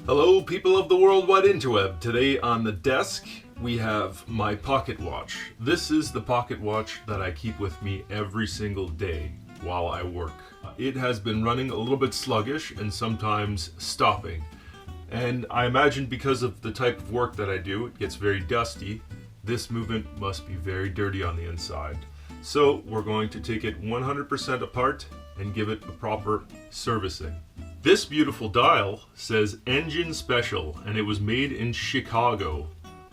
Hello, people of the World Wide Interweb. Today on the desk, we have my pocket watch. This is the pocket watch that I keep with me every single day while I work. It has been running a little bit sluggish and sometimes stopping. And I imagine because of the type of work that I do, it gets very dusty. This movement must be very dirty on the inside. So we're going to take it 100% apart and give it a proper servicing. This beautiful dial says engine special and it was made in Chicago.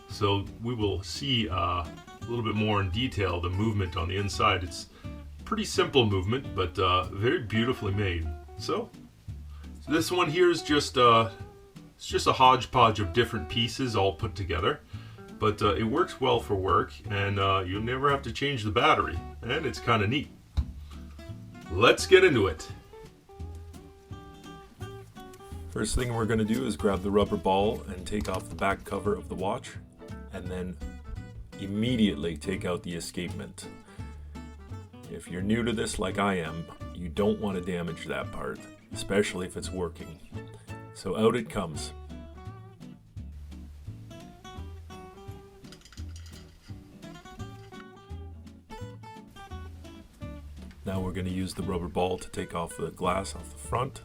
So we will see a little bit more in detail the movement on the inside. It's pretty simple movement, but very beautifully made. So this one here is just it's just a hodgepodge of different pieces all put together. But it works well for work, and you'll never have to change the battery, and it's kind of neat. Let's get into it. First thing we're going to do is grab the rubber ball and take off the back cover of the watch, and then immediately take out the escapement. If you're new to this like I am, you don't want to damage that part, especially if it's working. So out it comes. Now we're going to use the rubber ball to take off the glass off the front.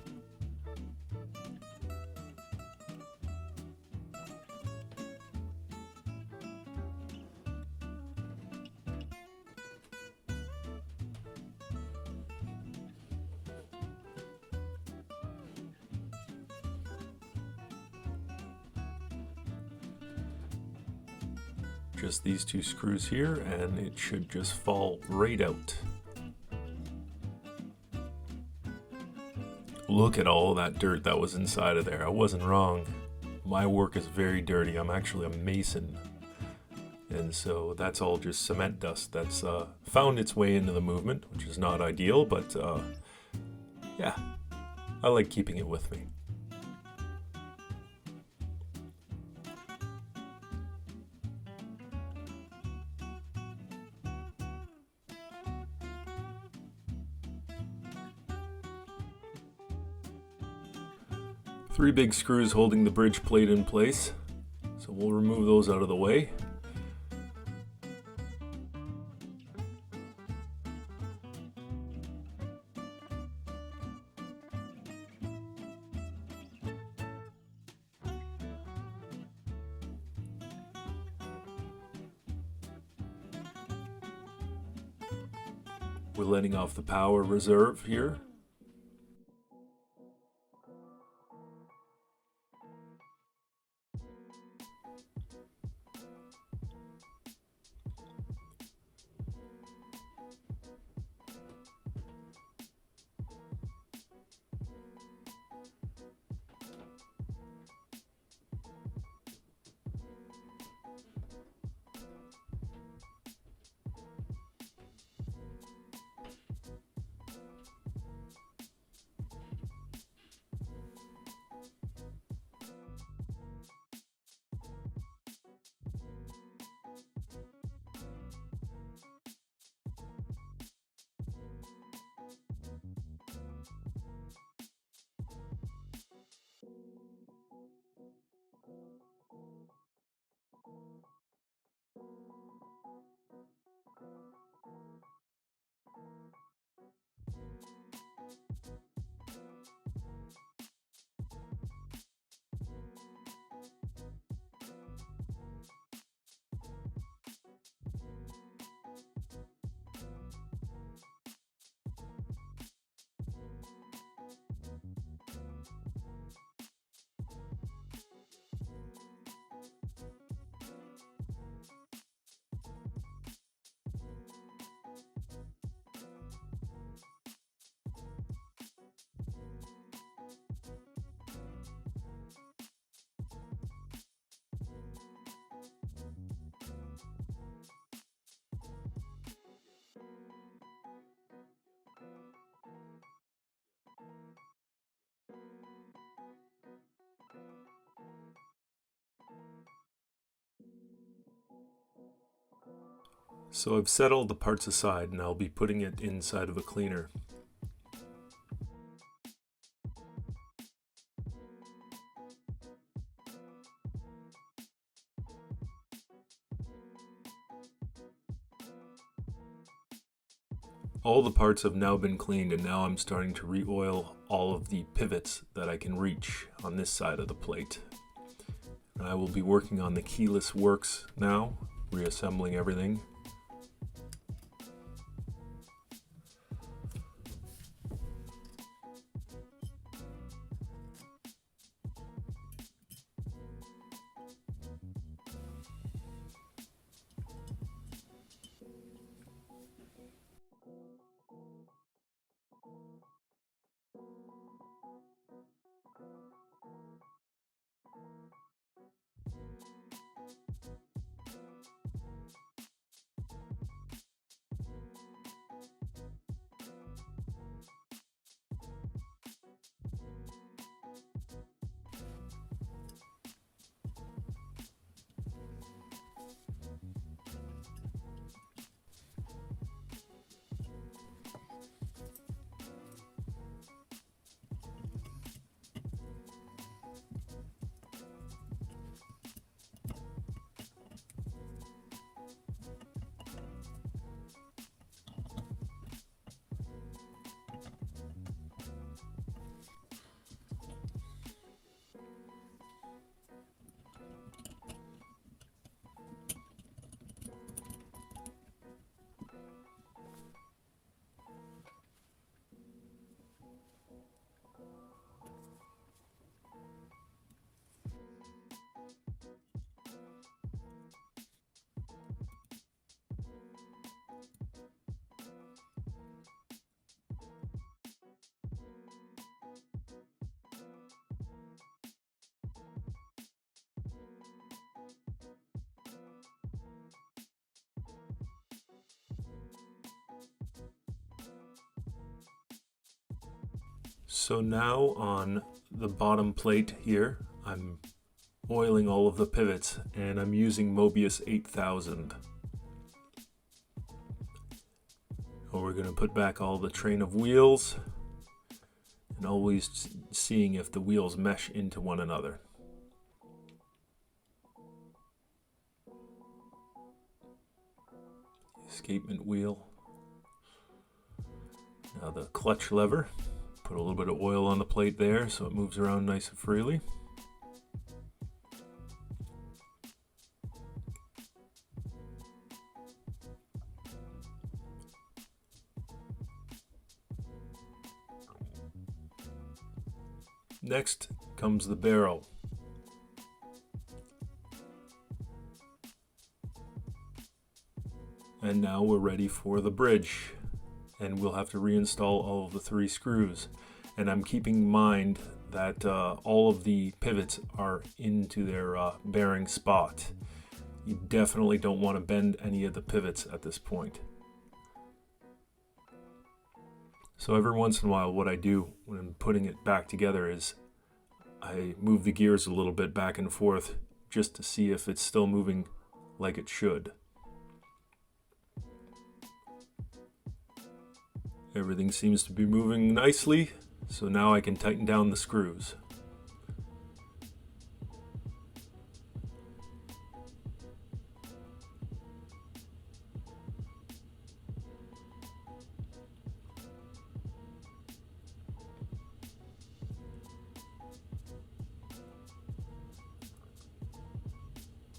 Just these two screws here, and it should just fall right out. Look at all that dirt that was inside of there. I wasn't wrong. My work is very dirty. I'm actually a mason. And so that's all just cement dust that's found its way into the movement, which is not ideal, but yeah, I like keeping it with me. Three big screws holding the bridge plate in place, so we'll remove those out of the way. We're letting off the power reserve here. So I've set all the parts aside and I'll be putting it inside of a cleaner. All the parts have now been cleaned, and now I'm starting to re-oil all of the pivots that I can reach on this side of the plate. And I will be working on the keyless works now, reassembling everything. So now on the bottom plate here, I'm oiling all of the pivots, and I'm using Mobius 8000. And we're going to put back all the train of wheels, and always seeing if the wheels mesh into one another. Escapement wheel. Now the clutch lever. Put a little bit of oil on the plate there so it moves around nice and freely. Next comes the barrel. And now we're ready for the bridge. And we'll have to reinstall all of the 3 screws. And I'm keeping in mind that all of the pivots are into their bearing spot. You definitely don't want to bend any of the pivots at this point. So every once in a while, what I do when I'm putting it back together is I move the gears a little bit back and forth just to see if it's still moving like it should. Everything seems to be moving nicely, so now I can tighten down the screws.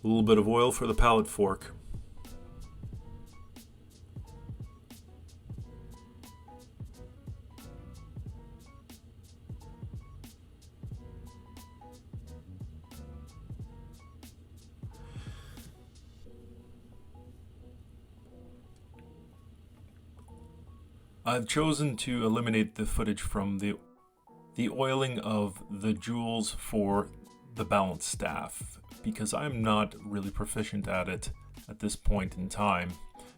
A little bit of oil for the pallet fork. I've chosen to eliminate the footage from the oiling of the jewels for the balance staff because I'm not really proficient at it at this point in time.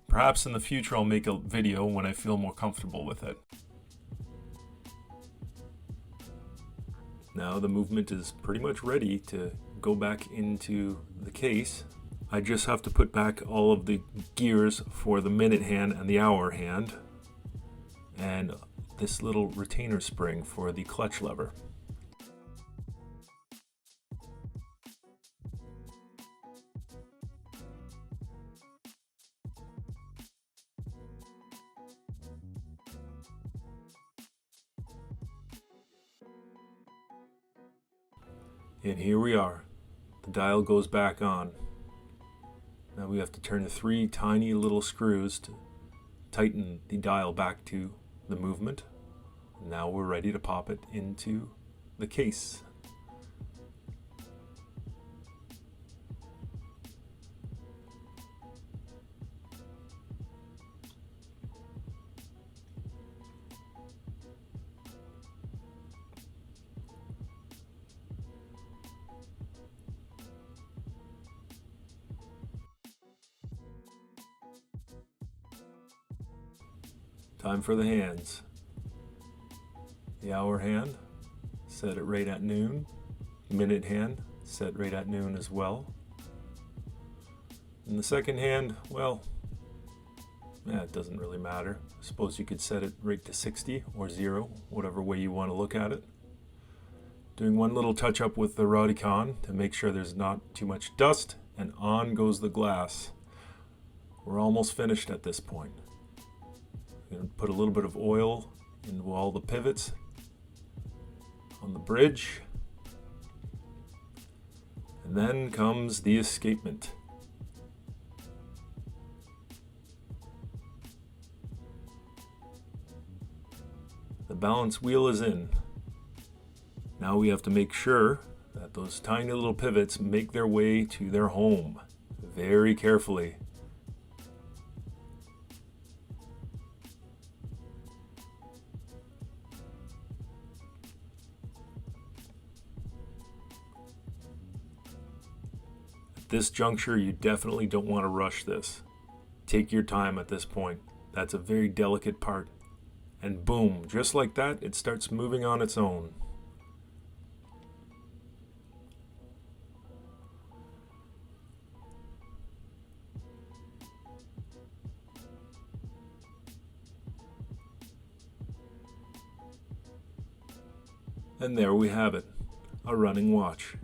Perhaps in the future I'll make a video when I feel more comfortable with it. Now the movement is pretty much ready to go back into the case. I just have to put back all of the gears for the minute hand and the hour hand, and this little retainer spring for the clutch lever. And here we are. The dial goes back on. Now we have to turn the 3 tiny little screws to tighten the dial back to the movement. Now we're ready to pop it into the case. Time for the hands. The hour hand, set it right at noon. Minute hand, set right at noon as well. And the second hand, well, it doesn't really matter. I suppose you could set it right to 60 or 0, whatever way you want to look at it. Doing one little touch up with the Rodicon to make sure there's not too much dust, and on goes the glass. We're almost finished at this point. I'm going to put a little bit of oil into all the pivots on the bridge. And then comes the escapement. The balance wheel is in. Now we have to make sure that those tiny little pivots make their way to their home very carefully. This juncture, you definitely don't want to rush this. Take your time at this point. That's a very delicate part. And boom, just like that, it starts moving on its own. And there we have it, a running watch.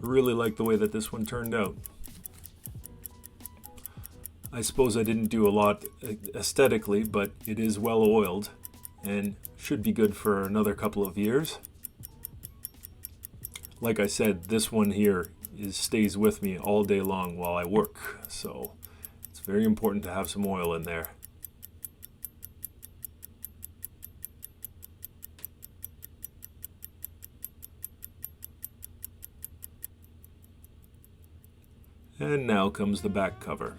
I really like the way that this one turned out. I suppose I didn't do a lot aesthetically, but it is well oiled and should be good for another couple of years. Like I said, this one here stays with me all day long while I work, so it's very important to have some oil in there. And now comes the back cover.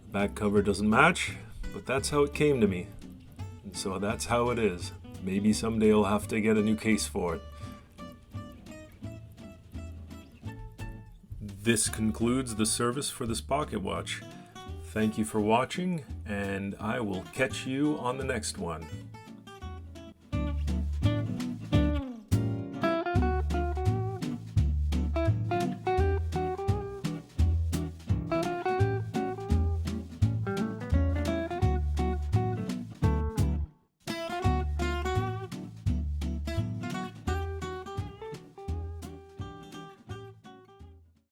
The back cover doesn't match, but that's how it came to me. And so that's how it is. Maybe someday I'll have to get a new case for it. This concludes the service for this pocket watch. Thank you for watching, and I will catch you on the next one.